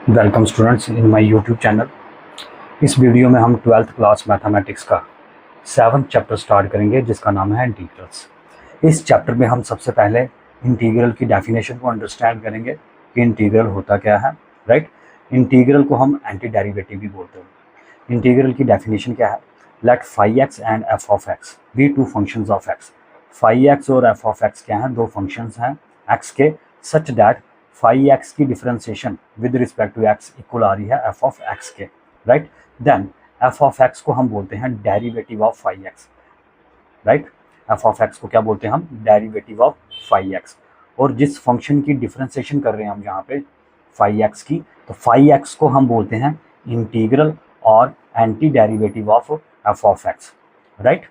Welcome students in my YouTube channel. इस video में हम 12th क्लास मैथमेटिक्स का 7th चैप्टर स्टार्ट करेंगे जिसका नाम है इंटीग्रल्स। इस चैप्टर में हम सबसे पहले इंटीग्रल की डेफिनेशन को अंडरस्टैंड करेंगे कि इंटीग्रल होता क्या है। राइट, इंटीग्रल को हम एंटी डेरिवेटिव भी बोलते हैं। इंटीग्रल की डेफिनेशन क्या है? Let phi x and f of x be two functions of x. Phi x और एफ ऑफ एक्स क्या हैं? दो फंक्शंस हैं एक्स के, सच दैट फाई एक्स की differentiation with respect to x equal आ रही है एफ ऑफ एक्स के। Right, then f of x को हम बोलते हैं derivative of phi x. Right, f of x को क्या बोलते हैं हम? Derivative of phi x. और जिस फंक्शन की डिफरेंशिएशन कर रहे हैं हम यहाँ पे फाई एक्स की, तो फाई एक्स को हम बोलते हैं इंटीग्रल और anti derivative of f of x. Right,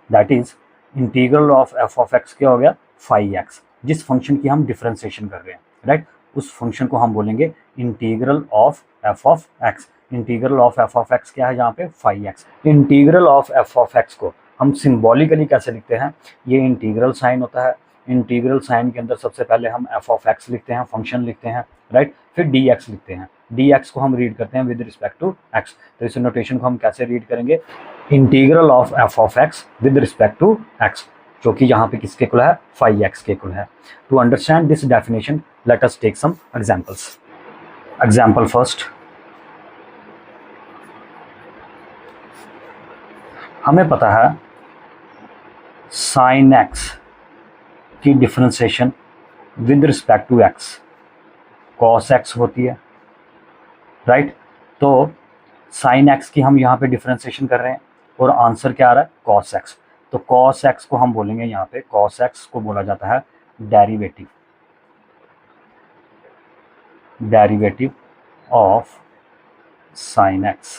that is integral of f of x क्या हो गया? फाई एक्स, जिस फंक्शन की हम डिफरेंशिएशन कर रहे हैं। राइट, उस फंक्शन को हम बोलेंगे integral of f of x. Integral of f of x क्या है यहाँ पे? Phi x. Integral of f of x को हम सिंबॉलिकली कैसे लिखते हैं? ये इंटीग्रल साइन होता है। इंटीग्रल साइन के अंदर सबसे पहले हम एफ ऑफ एक्स लिखते हैं, फंक्शन लिखते हैं। राइट, फिर डी एक्स लिखते हैं। डी एक्स को हम रीड करते हैं विद रिस्पेक्ट टू एक्स। तो इस नोटेशन को हम कैसे रीड करेंगे? Integral of f of x with respect to x, जो कि यहाँ पे किसके इक्वल है? फाई एक्स के इक्वल है। To understand this definition let us take some examples. Example first, हमें पता है साइन एक्स की differentiation with respect to x cos x होती है। राइट, तो साइन एक्स की हम यहाँ पे डिफरेंशिएशन कर रहे हैं और आंसर क्या आ रहा है? Cos x. तो कॉस एक्स को हम बोलेंगे यहाँ पे, कॉस एक्स को बोला जाता है derivative, derivative of sine x.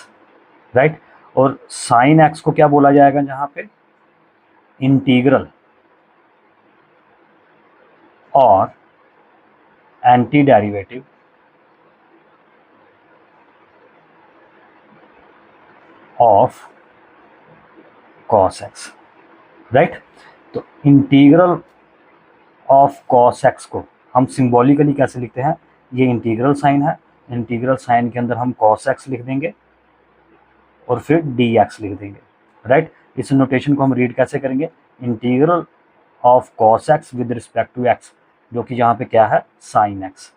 Right, और साइन एक्स को क्या बोला जाएगा यहाँ पे? इंटीग्रल और anti derivative of cos x. Right, तो इंटीग्रल ऑफ कॉस एक्स को हम सिंबॉलिकली कैसे लिखते हैं? ये इंटीग्रल साइन है, इंटीग्रल साइन के अंदर हम कॉस एक्स लिख देंगे और फिर डी एक्स लिख देंगे। राइट, इस नोटेशन को हम रीड कैसे करेंगे? Integral of cos x with respect to x, जो कि यहाँ पे क्या है? Sine x.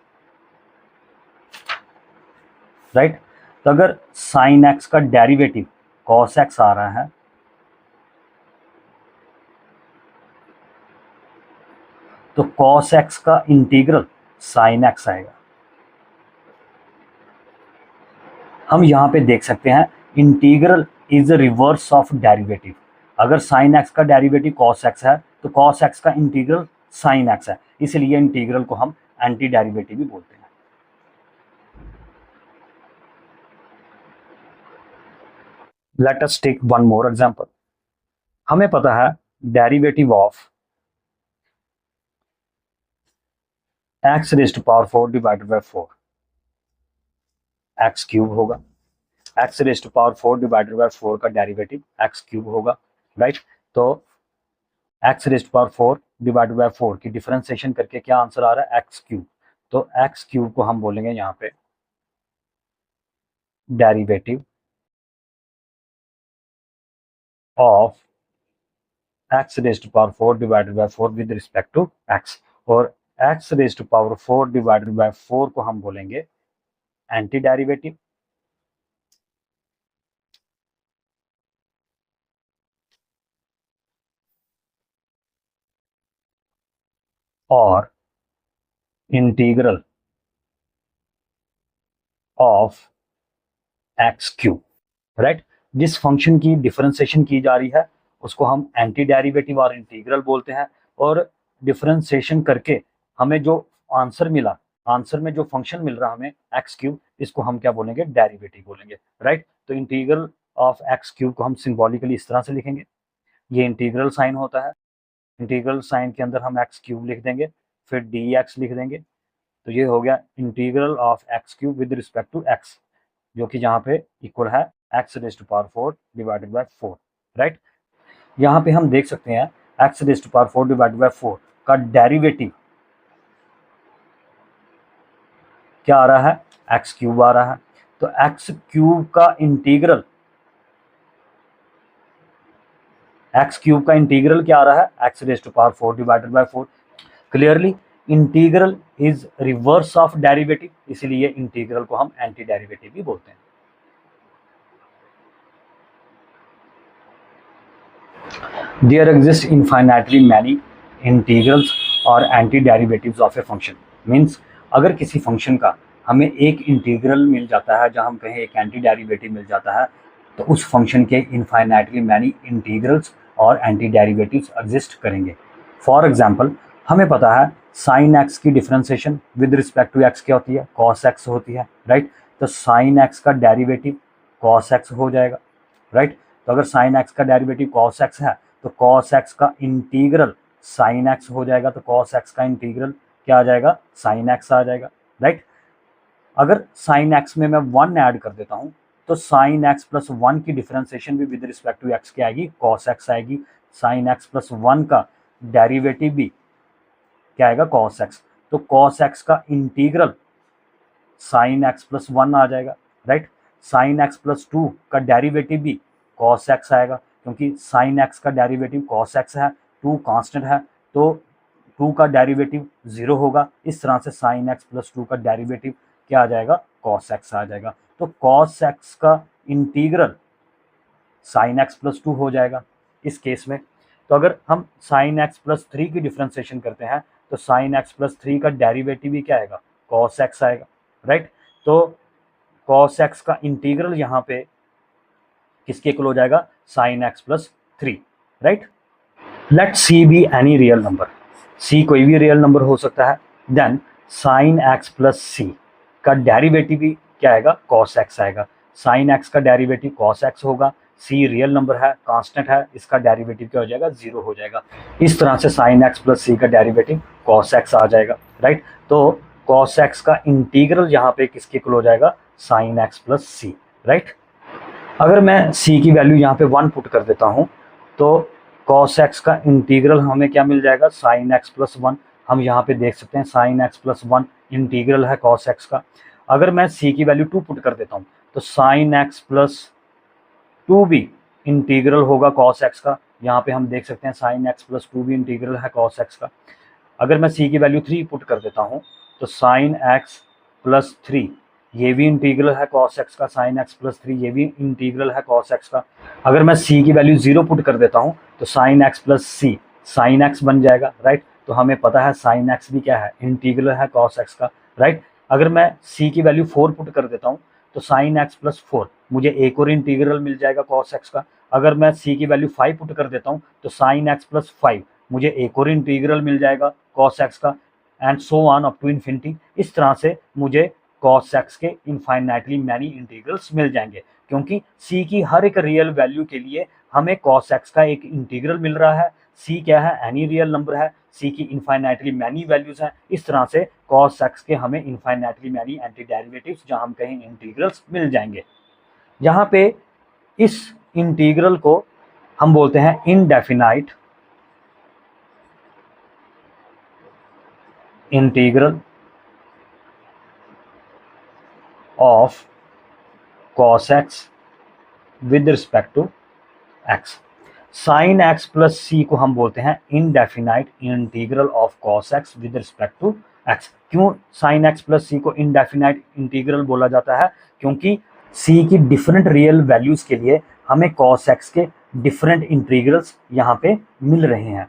राइट, तो अगर साइन एक्स का डेरिवेटिव कॉस एक्स आ रहा है तो कॉस एक्स का इंटीग्रल साइन एक्स आएगा। हम यहाँ पे देख सकते हैं integral is reverse of derivative. अगर साइन एक्स का डेरिवेटिव कॉस एक्स है तो कॉस एक्स का इंटीग्रल साइन एक्स है, इसलिए इंटीग्रल को हम एंटी डेरिवेटिव भी बोलते हैं। Let us take one more example. हमें पता है derivative of x raised to power 4 divided by 4 x cube होगा। X raised to power 4 divided by 4 का डेरिवेटिव एक्स क्यूब होगा। राइट, तो x raised to power 4 divided by 4 की differentiation करके क्या आंसर आ रहा है? X cube. तो एक्स क्यूब को हम बोलेंगे यहाँ पे derivative of x raised to power 4 divided by 4 with respect to x, और x raised to power 4 divided by 4 को हम बोलेंगे एंटी डेरिवेटिव और integral of x cube. Right, जिस फंक्शन की डिफरेंशिएशन की जा रही है उसको हम एंटी डेरिवेटिव और इंटीग्रल बोलते हैं, और डिफरेंशिएशन करके हमें जो आंसर मिला, आंसर में जो फंक्शन मिल रहा हमें एक्स क्यूब, इसको हम क्या बोलेंगे? डेरिवेटिव बोलेंगे। राइट, तो इंटीग्रल ऑफ एक्स क्यूब को हम सिंबॉलिकली इस तरह से लिखेंगे, ये इंटीग्रल साइन होता है, इंटीग्रल साइन के अंदर हम एक्स क्यूब लिख देंगे, फिर डी एक्स लिख देंगे। तो ये हो गया integral of x cube with respect to x, जो कि यहाँ पे इक्वल है x raised to power 4 divided by 4। Right, यहाँ पे हम देख सकते हैं x raised to power 4 divided by 4 का डेरिवेटिव क्या आ रहा है, एक्स क्यूब आ रहा है। तो एक्स क्यूब का इंटीग्रल, एक्स क्यूब का इंटीग्रल क्या आ रहा है, x raise to power 4 divided by 4। Clearly integral is reverse of derivative, इसीलिए इंटीग्रल को हम एंटी डेरिवेटिव भी बोलते हैं। There exist infinitely many integrals और anti derivatives of a function. Means अगर किसी फंक्शन का हमें एक इंटीग्रल मिल जाता है, जहाँ हम कहें एक एंटी डेरिवेटिव मिल जाता है, तो उस फंक्शन के इनफाइनाइटली मैनी इंटीग्रल्स और एंटी डेरिवेटिव्स एग्जिस्ट करेंगे। फॉर एग्जांपल हमें पता है साइन एक्स की differentiation with respect to x क्या होती है, कॉस एक्स होती है, राइट। तो साइन एक्स का डेरिवेटिव कॉस एक्स हो जाएगा, राइट। तो अगर साइन एक्स का डेरिवेटिव कॉस एक्स है तो कॉस एक्स का इंटीग्रल साइन एक्स हो जाएगा, तो कॉस एक्स का इंटीग्रल क्या आ जाएगा, साइन एक्स आ जाएगा, राइट। अगर साइन एक्स में मैं 1 ऐड कर देता हूं तो साइन एक्स प्लस 1 की डिफरेंशिएशन भी विद रिस्पेक्ट टू एक्स क्या आएगी, कॉस एक्स आएगी। साइन एक्स प्लस 1 का डेरिवेटिव भी क्या आएगा, कॉस एक्स। तो कॉस एक्स का इंटीग्रल साइन एक्स प्लस 1 आ जाएगा, राइट। साइन एक्स प्लस 2 का डेरिवेटिव भी कॉस एक्स आएगा, क्योंकि साइन एक्स का डेरिवेटिव कॉस एक्स है, 2 कांस्टेंट है, तो 2 का डेरिवेटिव 0 होगा। इस तरह से साइन एक्स प्लस 2 का डेरिवेटिव क्या आ जाएगा, कॉस एक्स आ जाएगा। तो कॉस एक्स का इंटीग्रल साइन एक्स प्लस 2 हो जाएगा इस केस में। तो अगर हम साइन एक्स प्लस 3 की डिफ्रेंसिएशन करते हैं तो साइन एक्स प्लस 3 का डेरिवेटिव भी क्या आएगा, कॉस एक्स आएगा, राइट। तो कॉस एक्स का इंटीग्रल यहाँ पे किसके इक्वल हो जाएगा, sine x plus 3, right. Let c be any real number, c कोई भी रियल नंबर हो सकता है, then sine x plus c का डेरिवेटिव भी क्या आएगा, कॉस एक्स आएगा। साइन एक्स का डेरिवेटिव कॉस एक्स होगा, सी रियल नंबर है, कांस्टेंट है, इसका डेरिवेटिव क्या हो जाएगा, 0 हो जाएगा। इस तरह से साइन एक्स प्लस सी का डेरिवेटिव कॉस एक्स आ जाएगा, राइट। तो कॉस एक्स का इंटीग्रल यहाँ पे किसके इक्वल हो जाएगा, sine x plus c, right. अगर मैं c की वैल्यू यहाँ पे 1 पुट कर देता हूँ तो cos x का इंटीग्रल हमें क्या मिल जाएगा, sin x प्लस 1। हम यहाँ पे देख सकते हैं sin x प्लस 1 इंटीग्रल है cos x का। अगर मैं c की वैल्यू 2 पुट कर देता हूँ तो sin x प्लस 2 भी इंटीग्रल होगा cos x का। यहाँ पे हम देख सकते हैं sin x प्लस 2 भी इंटीग्रल है cos x का। अगर मैं c की वैल्यू 3 पुट कर देता हूँ तो sin x प्लस 3 ये भी इंटीग्रल है cos x का, sin x प्लस 3 ये भी इंटीग्रल है cos x का। अगर मैं c की वैल्यू 0 पुट कर देता हूँ तो sin x plus c sin x बन जाएगा, राइट। तो हमें पता है sin x भी क्या है, इंटीग्रल है cos x का, राइट। अगर मैं c की वैल्यू 4 पुट कर देता हूँ तो sin x प्लस 4 मुझे एक और इंटीग्रल मिल जाएगा cos x का। अगर मैं c की वैल्यू 5 पुट कर देता हूँ तो sin x प्लस 5 मुझे एक और इंटीग्रल मिल जाएगा cos x का, and so on up to infinity. इस तरह से मुझे cos x के इनफाइनाइटली मैनी इंटीग्रल्स मिल जाएंगे, क्योंकि c की हर एक रियल वैल्यू के लिए हमें cos x का एक इंटीग्रल मिल रहा है। c क्या है, एनी रियल नंबर है, c की इनफाइनाइटली मैनी वैल्यूज हैं। इस तरह से cos x के हमें इनफाइनाइटली मैनी एंटी डेरिवेटिव्स, जहां हम कहें इंटीग्रल्स, मिल जाएंगे। यहाँ पे इस इंटीग्रल को हम बोलते हैं indefinite integral of cos x with respect to x। Sine x plus c को हम बोलते हैं indefinite integral of cos x with respect to x। क्यों साइन x प्लस c को इनडेफिनाइट इंटीग्रल बोला जाता है, क्योंकि c की डिफरेंट रियल वैल्यूज के लिए हमें cos x के डिफरेंट इंटीग्रल्स यहाँ पे मिल रहे हैं।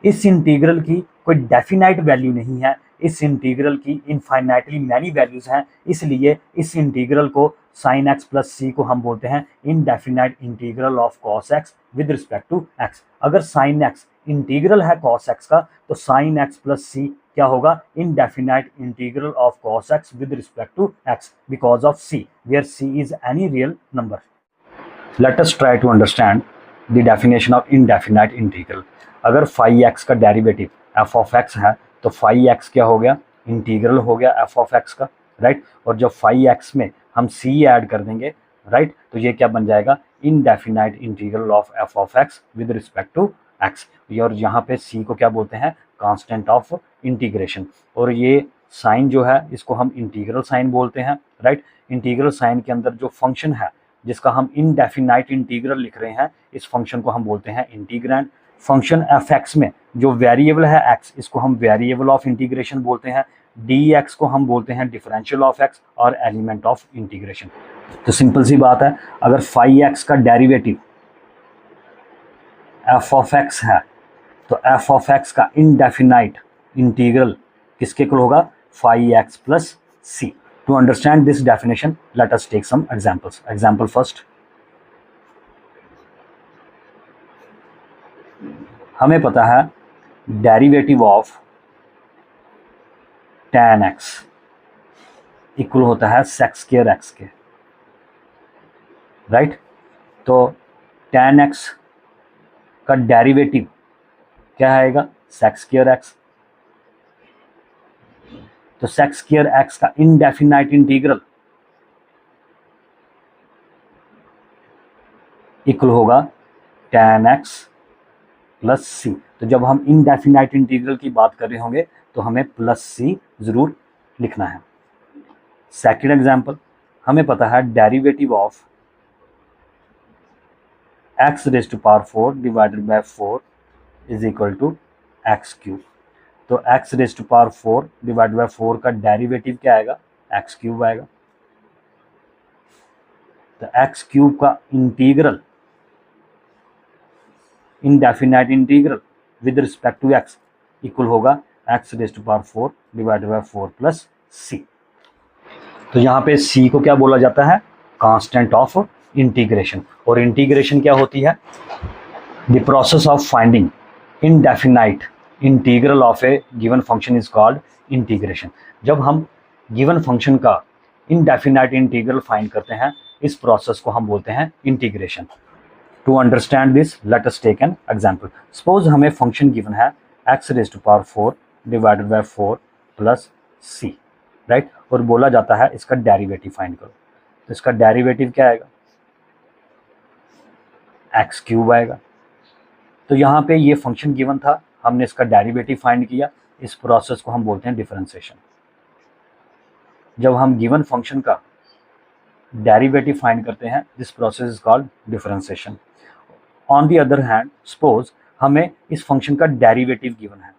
इस इंटीग्रल की कोई डेफिनाइट वैल्यू नहीं है, इस इंटीग्रल की इनफाइनाइटली मैनी वैल्यूज हैं, इसलिए इस इंटीग्रल को sin x प्लस सी को हम बोलते हैं indefinite integral of cos x with respect to x। अगर sin x इंटीग्रल है cos x का तो sin x प्लस सी क्या होगा, indefinite integral of cos x with respect to x because of c, where c is any real number. Let us try to understand the definition of indefinite integral. अगर phi x का derivative f of x है तो phi x क्या हो गया, integral हो गया F of x का, राइट। और जब फाई एक्स में हम सी ऐड कर देंगे, राइट, तो ये क्या बन जाएगा, indefinite integral of f of x with respect to x. और यहाँ पे सी को क्या बोलते हैं, कांस्टेंट ऑफ इंटीग्रेशन। और ये साइन जो है इसको हम इंटीग्रल साइन बोलते हैं, राइट। इंटीग्रल साइन के अंदर जो फंक्शन है जिसका हम इनडेफिनाइट इंटीग्रल लिख रहे हैं, इस फंक्शन को हम बोलते हैं इंटीग्रैंड। फंक्शन एफ एक्स में जो वेरिएबल है एक्स, इसको हम वेरिएबल ऑफ इंटीग्रेशन बोलते हैं। डी एक्स को हम बोलते हैं डिफरेंशियल ऑफ एक्स और एलिमेंट ऑफ इंटीग्रेशन। तो सिंपल सी बात है, अगर फाई एक्स का डेरिवेटिव एफ ऑफ एक्स है तो एफ ऑफ एक्स का इनडेफिनाइट इंटीग्रल किसके इक्वल होगा, phi x plus c. To understand this definition let us take some examples. Example first, हमें पता है derivative of tan x equal होता है sec स्क्वायर x के, राइट। तो tan x का डेरिवेटिव क्या आएगा, sec स्क्वायर x। तो sec स्क्वायर x का इनडेफिनाइट इंटीग्रल इक्वल होगा tan x प्लस सी। तो जब हम इनडेफिनाइट इंटीग्रल की बात कर रहे होंगे तो हमें प्लस सी जरूर लिखना है। सेकंड एग्जांपल, हमें पता है derivative of x raise to power 4 divided by 4 is equal to x cube. तो x raise to power 4 divided by 4 का डेरिवेटिव क्या आएगा, एक्स क्यूब आएगा। तो एक्स क्यूब का integral, indefinite integral with respect to x equal होगा x raise to power 4 divided by 4 plus c. तो यहाँ पे c को क्या बोला जाता है, कांस्टेंट ऑफ इंटीग्रेशन। और इंटीग्रेशन क्या होती है, the process of finding indefinite integral of a given function is called integration. जब हम गिवन फंक्शन का इनडेफिनाइट इंटीग्रल फाइंड करते हैं, इस प्रोसेस को हम बोलते हैं integration. To understand this let us take an example. Suppose हमें फंक्शन गिवन है x raise to power 4 divided by 4 plus c, right. और बोला जाता है इसका डेरिवेटिव फाइंड करो। तो इसका डेरिवेटिव क्या आएगा, एक्स क्यूब आएगा। तो यहाँ पे ये फंक्शन गिवन था, हमने इसका डेरिवेटिव फाइंड किया, इस प्रोसेस को हम बोलते हैं डिफरेंशिएशन। जब हम गिवन फंक्शन का डेरिवेटिव फाइंड करते हैं, this process is called differentiation. On the other hand, suppose हमें इस फंक्शन का डेरिवेटिव गिवन है,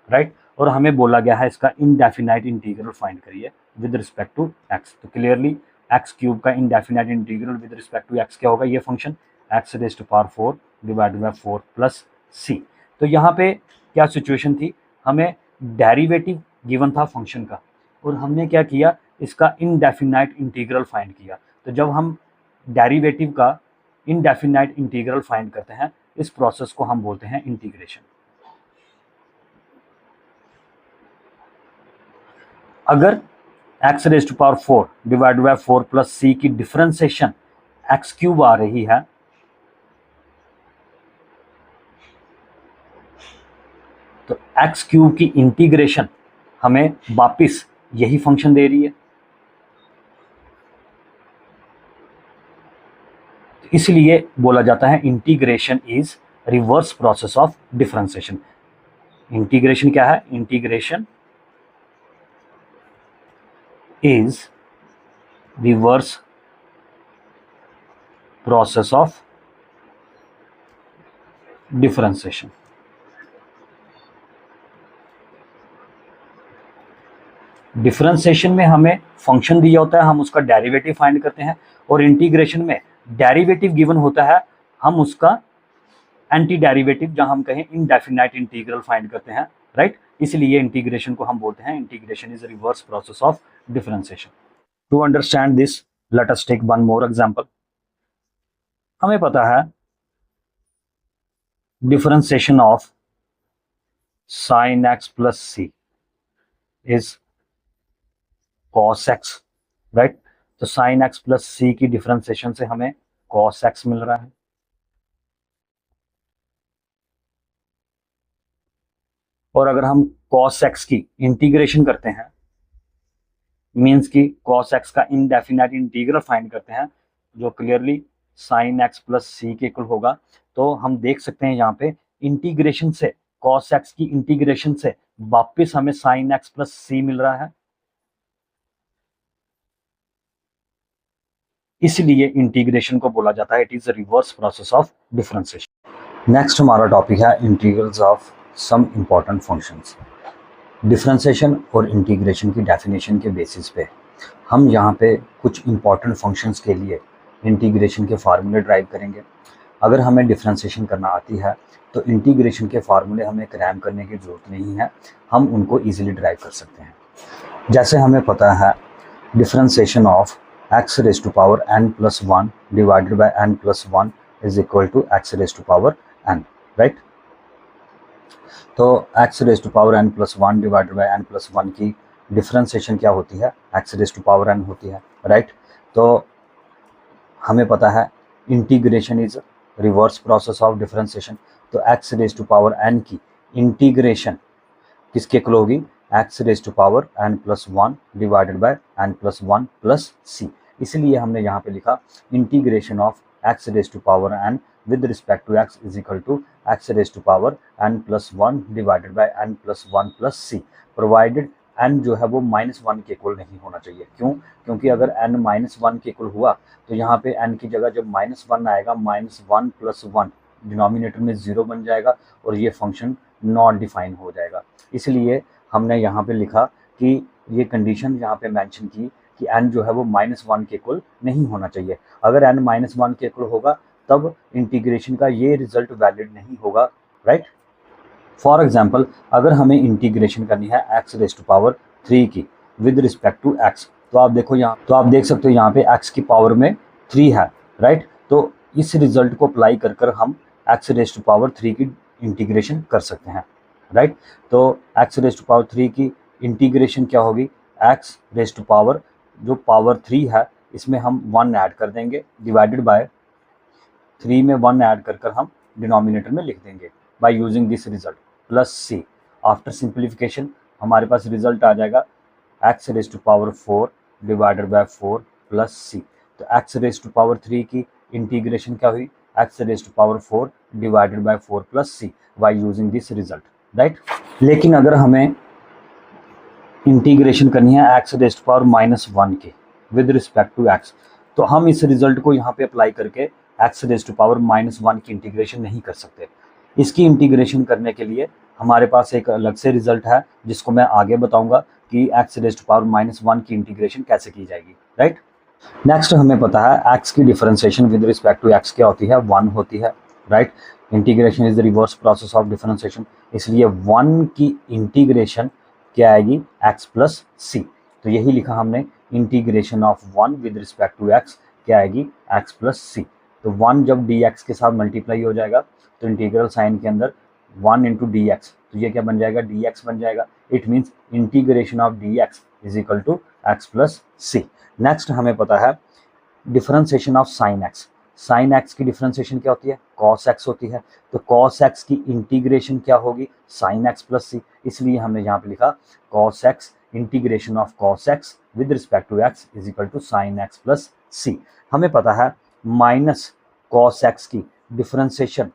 राइट, और हमें बोला गया है इसका इनडेफिनाइट इंटीग्रल फाइंड करिए विद रिस्पेक्ट टू एक्स। तो क्लियरली एक्स क्यूब का indefinite integral with respect to x क्या होगा, ये function x raise to power 4 divided by 4 plus c. तो यहाँ पे क्या सिचुएशन थी, हमें डेरिवेटिव गिवन था फंक्शन का और हमने क्या किया, इसका इनडेफिनाइट इंटीग्रल फाइंड किया। तो जब हम डेरिवेटिव का इनडेफिनाइट इंटीग्रल फाइंड करते हैं, इस प्रोसेस को हम बोलते हैं इंटीग्रेशन। अगर x raise to power 4 divided by 4 plus c की डिफरेंशिएशन एक्स क्यूब आ रही है, तो एक्स क्यूब की इंटीग्रेशन हमें वापिस यही फंक्शन दे रही है। इसलिए बोला जाता है integration is reverse process of differentiation. Integration क्या है, integration is reverse process of differentiation. Differentiation में हमें फंक्शन दिया होता है, हम उसका डेरिवेटिव फाइंड करते हैं, और इंटीग्रेशन में डेरिवेटिव गिवन होता है, हम उसका एंटी डेरिवेटिव, जहां हम कहें इनडेफिनाइट इंटीग्रल फाइंड करते हैं, राइट। इसलिए इंटीग्रेशन को हम बोलते हैं integration is reverse process of differentiation. To understand this let us take one more example. हमें पता है differentiation of sin x plus c is cos x, right. तो sin x प्लस सी की डिफरेंशिएशन से हमें cos x मिल रहा है। और अगर हम cos x की इंटीग्रेशन करते हैं, मींस कि cos x का इनडेफिनाइट इंटीग्रल फाइंड करते हैं, जो क्लियरली sin x प्लस सी के इक्वल होगा, तो हम देख सकते हैं यहाँ पे इंटीग्रेशन से कॉस एक्स की इंटीग्रेशन से वापस हमें साइन एक्स प्लस सी मिल रहा है, इसलिए इंटीग्रेशन को बोला जाता है it is reverse process of differentiation. Next हमारा टॉपिक है integrals of some important functions. Differentiation और इंटीग्रेशन की डेफिनेशन के बेसिस पे हम यहाँ पे कुछ इंपॉर्टेंट फंक्शंस के लिए इंटीग्रेशन के फार्मूले ड्राइव करेंगे। अगर हमें डिफरेंशिएशन करना आती है तो इंटीग्रेशन के फार्मूले हमें क्रैम करने की ज़रूरत नहीं है, हम उनको ईजिली ड्राइव कर सकते हैं। जैसे हमें पता है differentiation of x raise to power n plus 1 divided by n plus 1 is equal to x raise to power n, right. तो x raise to power n plus 1 divided by n plus 1 की differentiation क्या होती है, x raise to power n होती है, right. तो हमें पता है integration is reverse process of differentiation, तो x raise to power n की इंटीग्रेशन किसके इक्वल होगी, x raise to power n plus 1 divided by n plus 1 plus c। इसलिए हमने यहाँ पे लिखा integration of x raise to power n with respect to x is equal to x raise to power n plus 1 divided by n plus 1 plus c, provided n जो है वो -1 के equal नहीं होना चाहिए। क्यों? क्योंकि अगर n -1 के इक्वल हुआ तो यहाँ पे n की जगह जब -1 आएगा -1 प्लस 1 डिनोमिनेटर में 0 बन जाएगा और ये फंक्शन नॉट डिफाइन हो जाएगा। इसलिए हमने यहाँ पे लिखा कि ये कंडीशन यहाँ पे मेंशन की कि n जो है वो -1 के इक्वल नहीं होना चाहिए। अगर n -1 के इक्वल होगा तब इंटीग्रेशन का ये रिजल्ट वैलिड नहीं होगा, राइट। फॉर एग्जाम्पल अगर हमें इंटीग्रेशन करनी है x रेज़ टू पावर 3 की विद रिस्पेक्ट टू x, तो आप देखो यहाँ, तो आप देख सकते हो यहाँ पे x की पावर में 3 है, राइट। तो इस रिजल्ट को अप्लाई कर कर हम x रेज़ टू पावर 3 की इंटीग्रेशन कर सकते हैं, राइट। तो x रेज़ टू पावर 3 की इंटीग्रेशन क्या होगी, x रेज़ टू पावर जो पावर 3 है इसमें हम 1 ऐड कर देंगे डिवाइडेड बाय 3 में 1 ऐड कर कर हम डिनोमिनेटर में लिख देंगे by using this result plus c। After simplification हमारे पास रिजल्ट आ जाएगा x raise to power 4 divided by 4 plus c। तो x रेज़ टू पावर 3 की इंटीग्रेशन क्या हुई, x raise to power 4 divided by 4 plus c by using this result, right. लेकिन अगर हमें इंटीग्रेशन करनी है x रेज़ टू पावर -1 की विद रिस्पेक्ट टू x, तो हम इस रिजल्ट को यहाँ पे अप्लाई करके x रेज़ टू पावर -1 की इंटीग्रेशन नहीं कर सकते। इसकी इंटीग्रेशन करने के लिए हमारे पास एक अलग से रिजल्ट है जिसको मैं आगे बताऊंगा कि x रेज़ टू पावर -1 की इंटीग्रेशन कैसे की जाएगी, राइट। नेक्स्ट हमें पता है x की differentiation with respect to x क्या होती है, 1 होती है, right. Integration is the reverse process of differentiation, इसलिए 1 की इंटीग्रेशन क्या आएगी, x प्लस c। तो यही लिखा हमने integration of 1 with respect to x क्या आएगी, x प्लस c। तो 1 जब dx के साथ मल्टीप्लाई हो जाएगा तो इंटीग्रल साइन के अंदर 1 इंटू डी एक्स, तो ये क्या बन जाएगा, dx बन जाएगा। It means integration of dx is equal to x plus c। Next हमें पता है differentiation of sine x। Sine x की डिफरेंशिएशन क्या होती है, cos x होती है। तो cos x की इंटीग्रेशन क्या होगी, साइन x प्लस c। इसलिए हमने यहाँ पे लिखा cos x integration of cos x with respect to x is equal to sine x plus c। हमें पता है माइनस cos x की डिफरेंशिएशन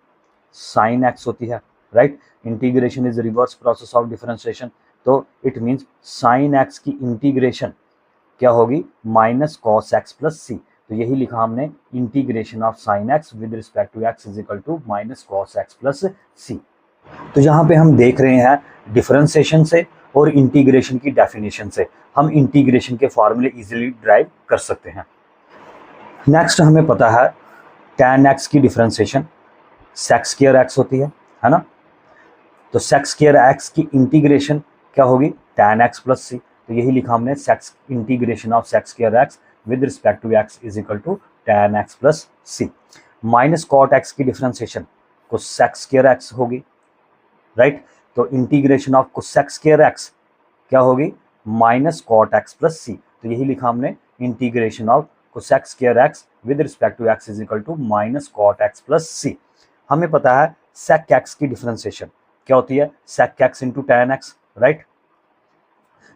साइन x होती है, right. Integration is reverse process of differentiation, तो इट मीन्स साइन x की integration क्या होगी, minus cos x plus c। तो यही लिखा हमने integration of sine x with respect to x is equal to minus cos x plus c। तो यहाँ पे हम देख रहे हैं डिफरेंशिएशन से और इंटीग्रेशन की डेफिनेशन से हम इंटीग्रेशन के फॉर्मूले इजीली ड्राइव कर सकते हैं। नेक्स्ट हमें पता है tan x की डिफरेंशिएशन sec स्क्वायर x होती है ना। तो sec स्क्वायर x की इंटीग्रेशन क्या होगी, tan x प्लस c। तो यही लिखा हमने sec integration of sec square x with respect to x is equal to tan x plus c। Minus cot x की डिफरेंशिएशन cosec स्क्वायर x होगी, right. तो integration of cosec square x क्या होगी, minus cot x plus c। तो यही लिखा हमने integration of cosec square x with respect to x is equal to minus cot x plus c। हमें पता है sec x की डिफरेंशिएशन क्या होती है, sec x into tan x, right.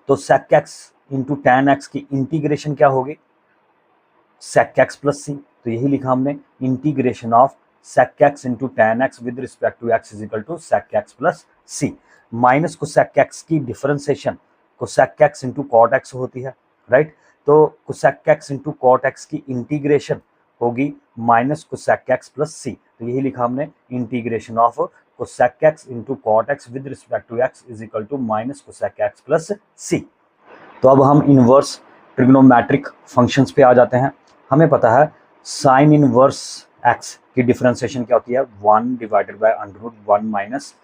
तो sec x into tan x की integration क्या होगी, sec x प्लस c। तो यही लिखा हमने integration of sec x into tan x with respect to x is equal to sec x plus c. Minus cosec x की differentiation cosec x into cot x होती है, right. तो cosec x into cot x की integration होगी minus cosec x plus c. तो यही लिखा हमने, integration of cosec x into cot x with respect to x is equal to minus cosec x plus c. तो अब हम इनवर्स ट्रिग्नोमेट्रिक फंक्शंस पे आ जाते हैं। हमें पता है साइन इनवर्स एक्स की डिफरेंशिएशन क्या होती है, 1 divided by under root 1 minus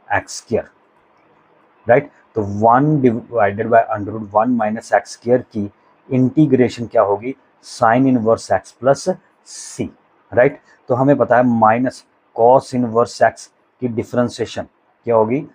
x square, right. तो 1 divided by under root 1 minus x square की इंटीग्रेशन क्या होगी, sine inverse x plus c, right. तो हमें पता है माइनस कॉस इनवर्स एक्स की डिफरेंशिएशन क्या होगी,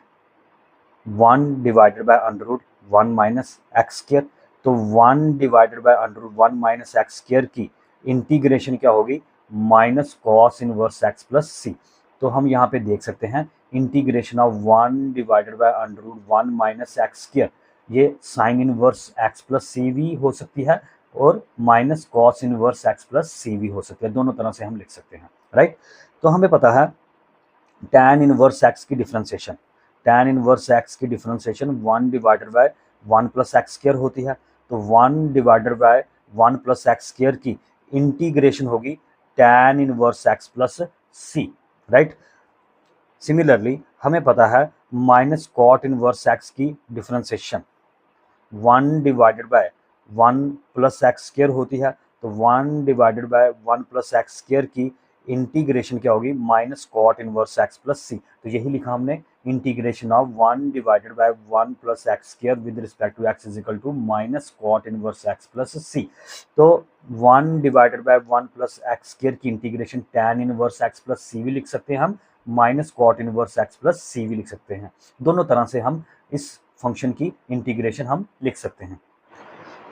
1 divided by under root 1 minus x square. तो 1 divided by under root 1 minus x square की इंटीग्रेशन क्या होगी, minus cos inverse x plus c. तो हम यहाँ पे देख सकते हैं integration of 1 divided by under root 1 minus x square, ये sine inverse x plus c भी हो सकती है और minus cos inverse x plus c भी हो सकती है, दोनों तरह से हम लिख सकते हैं, राइट। तो हमें पता है tan इनवर्स एक्स की डिफरेंशिएशन, tan इनवर्स एक्स की differentiation 1 divided by 1 plus x square होती है। तो 1 divided by 1 plus x square की इंटीग्रेशन होगी tan inverse x plus c, right. Similarly हमें पता है माइनस कॉट इनवर्स एक्स की differentiation 1 divided by 1 plus x square होती है। तो 1 divided by 1 plus x square की इंटीग्रेशन क्या होगी, minus cot inverse x plus c. तो यही लिखा हमने, integration of 1 divided by 1 plus x square with respect to x is equal to minus cot inverse x plus c. तो 1 divided by 1 plus x square की integration tan inverse x plus c भी लिख सकते हैं हम, minus cot inverse x plus c भी लिख सकते हैं। दोनों तरह से हम इस फंक्शन की इंटीग्रेशन हम लिख सकते हैं।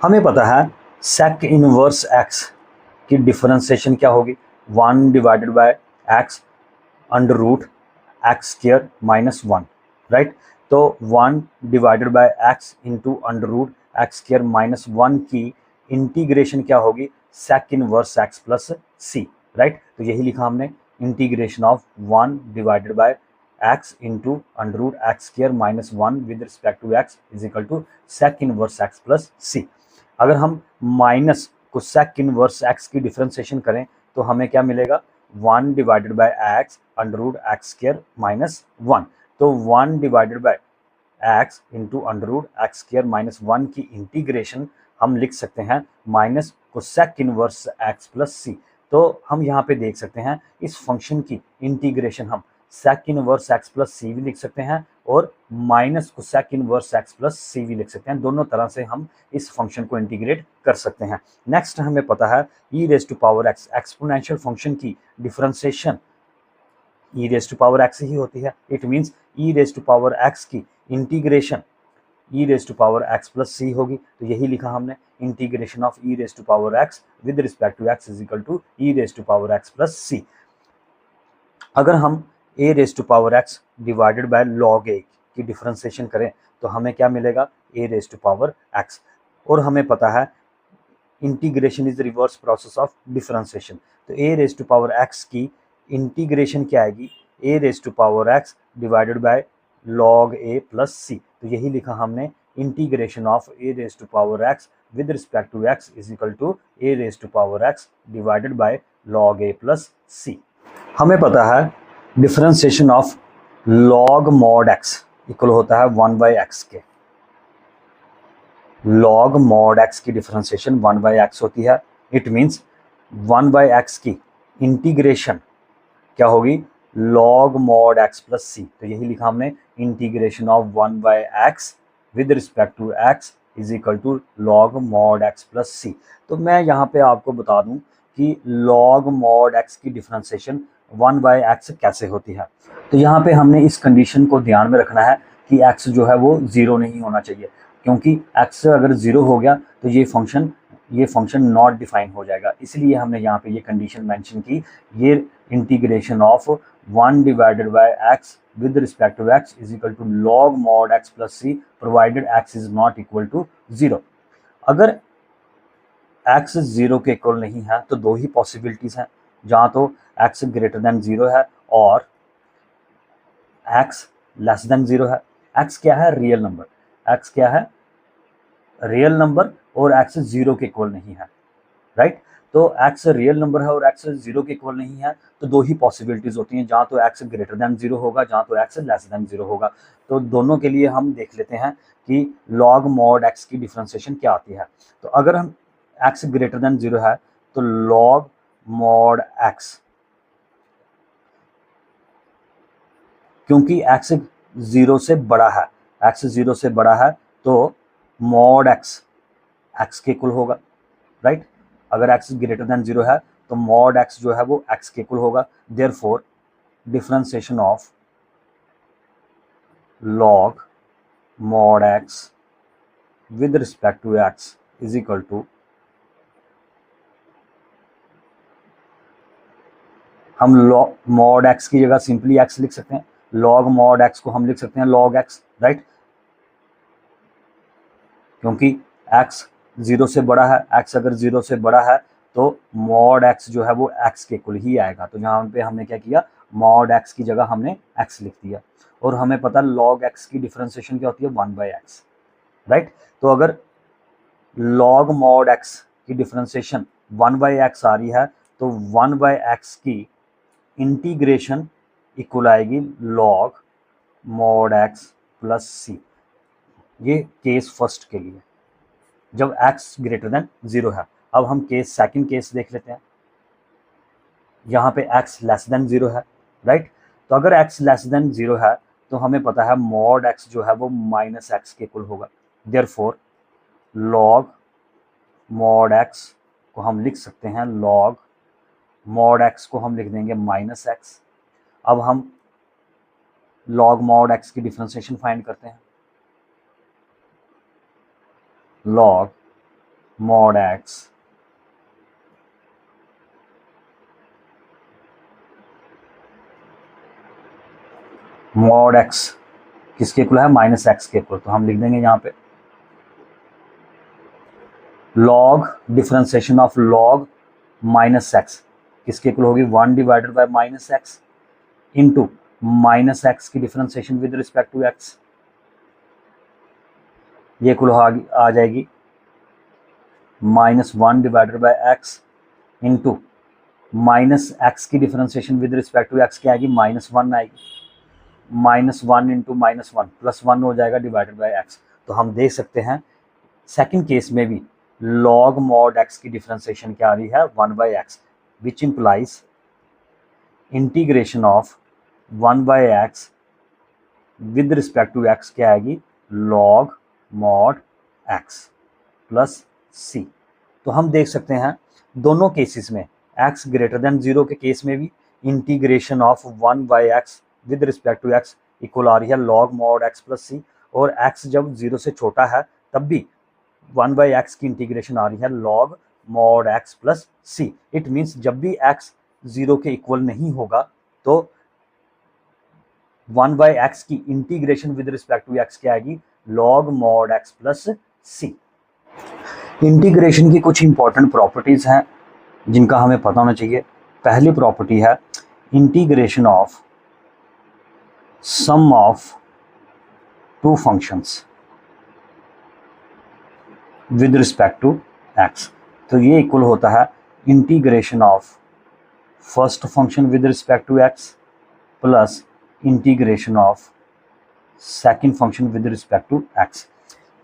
हमें पता है सेक इनवर्स एक्स की डिफरेंशिएशन क्या होगी, 1 divided by x under root x square minus 1, right. तो 1 divided by x into under root x square minus 1 की इंटीग्रेशन क्या होगी, sec inverse x plus c, right. तो यही लिखा हमने, integration of 1 divided by x into under root x square minus 1 with respect to x is equal to sec inverse x plus c. अगर हम minus cosec inverse x की differentiation करें तो हमें क्या मिलेगा, 1 divided by x under root x square minus 1। तो 1 divided by x into under root x square minus 1 की इंटीग्रेशन हम लिख सकते हैं minus cosec inverse x plus c. तो हम यहाँ पे देख सकते हैं इस फंक्शन की इंटीग्रेशन हम sec inverse x plus c भी लिख सकते हैं और minus cosec inverse x plus c भी लिख सकते हैं, दोनों तरह से हम इस फंक्शन को इंटीग्रेट कर सकते हैं। नेक्स्ट हमें पता है e raise to power x, exponential function की differentiation e raise to power x ही होती है। It means e raise to power x की integration e raise to power x plus c होगी। तो यही लिखा हमने, integration of e raise to power x with respect to x is equal to e raise to power x plus c. अगर हम a raise to power x divided by log a की differentiation करें तो हमें क्या मिलेगा, a raise to power x. और हमें पता है integration is reverse process of differentiation. तो a raise to power x की इंटीग्रेशन क्या आएगी, a raise to power x divided by log a plus c. तो यही लिखा हमने, integration of a raise to power x with respect to x is equal to a raise to power x divided by log a plus c. हमें पता है differentiation of log mod x equal होता है 1 by x के। Log mod x की differentiation 1 by x होती है। It means 1 by x की इंटीग्रेशन क्या होगी, log mod x plus c. तो यही लिखा हमने, integration of 1 by x with respect to x is equal to log mod x plus c. तो मैं यहाँ पे आपको बता दूं कि लॉग मॉड एक्स की डिफरेंशिएशन 1 बाई एक्स कैसे होती है। तो यहाँ पे हमने इस कंडीशन को ध्यान में रखना है कि एक्स जो है वो ज़ीरो नहीं होना चाहिए, क्योंकि एक्स अगर ज़ीरो हो गया तो ये फंक्शन नॉट डिफाइन हो जाएगा। इसलिए हमने यहाँ पे ये कंडीशन मेंशन की, ये integration of 1 divided by x with respect to x is equal to log mod x plus c provided x is not equal to 0। अगर एक्स 0 के इक्वल नहीं है तो दो ही पॉसिबिलिटीज़ हैं, जहाँ तो एक्स ग्रेटर देन 0 है और एक्स लेस देन 0 है। x क्या है? Real number. x क्या है? रियल नंबर और x 0 के इक्वल नहीं है, राइट। तो x रियल नंबर है और x 0 के इक्वल नहीं है, तो दो ही पॉसिबिलिटीज होती हैं, जहाँ तो x ग्रेटर देन 0 होगा, जहाँ तो x लेस देन 0 होगा। तो दोनों के लिए हम देख लेते हैं कि log mod x की डिफरेंशिएशन क्या आती है। तो अगर हम x ग्रेटर देन 0 है तो log mod x, क्योंकि x 0 से बड़ा है, x 0 से बड़ा है तो mod x के इक्वल होगा, राइट। अगर x ग्रेटर देन 0 है तो mod x जो है वो x के इक्वल होगा। Therefore differentiation of log mod x with respect to x is equal to, हम mod x की जगह सिंपली x लिख सकते हैं, log mod x को हम लिख सकते हैं log x, राइट। क्योंकि x 0 से बड़ा है, x अगर 0 से बड़ा है तो mod x जो है वो x के इक्वल ही आएगा। तो यहाँ पे हमने क्या किया, mod x की जगह हमने x लिख दिया। और हमें पता log x की डिफरेंशिएशन क्या होती है, 1/x, राइट। तो अगर log mod x की डिफरेंशिएशन 1/x आ रही है तो 1/x की इंटीग्रेशन इक्वल आएगी log mod x plus c। ये केस फर्स्ट के लिए जब x ग्रेटर देन 0 है। अब हम सेकंड केस देख लेते हैं। यहाँ पे x लेस देन 0 है, राइट। तो अगर x लेस देन 0 है तो हमें पता है mod x जो है वो माइनस x के इक्वल होगा। देयरफॉर log mod x को हम लिख सकते हैं, log mod x को हम लिख देंगे माइनस x। अब हम log mod x की डिफरेंशिएशन फाइंड करते हैं। log mod x mod x किसके इक्वल है, माइनस x के इक्वल। तो हम लिख देंगे यहाँ पे log differentiation of log minus x किसके इक्वल होगी, 1 divided by minus x into minus x की differentiation with respect to x, ये इक्वल आ जाएगी -1 divided by x into minus x की differentiation with respect to x क्या आएगी, -1 आएगी। -1 इंटू -1 +1 हो जाएगा डिवाइडेड बाय x। तो हम देख सकते हैं सेकंड केस में भी log mod x की डिफरेंशिएशन क्या आ रही है, 1/x, which implies integration of 1/x with respect to x क्या आएगी, log mod x plus c। तो हम देख सकते हैं दोनों केसेस में x ग्रेटर देन 0 के केस में भी integration of 1/x with respect to x equal आ रही है log mod x plus c, और x जब 0 से छोटा है तब भी 1/x की इंटीग्रेशन आ रही है log mod x plus c। It means जब भी x 0 के इक्वल नहीं होगा तो 1/x की integration with respect to x क्या आएगी, log mod x plus c। Integration की कुछ इंपॉर्टेंट प्रॉपर्टीज हैं जिनका हमें पता होना चाहिए। पहली प्रॉपर्टी है integration of sum of two functions with respect to x। तो ये इक्वल होता है integration of first function with respect to x plus integration of second function with respect to x।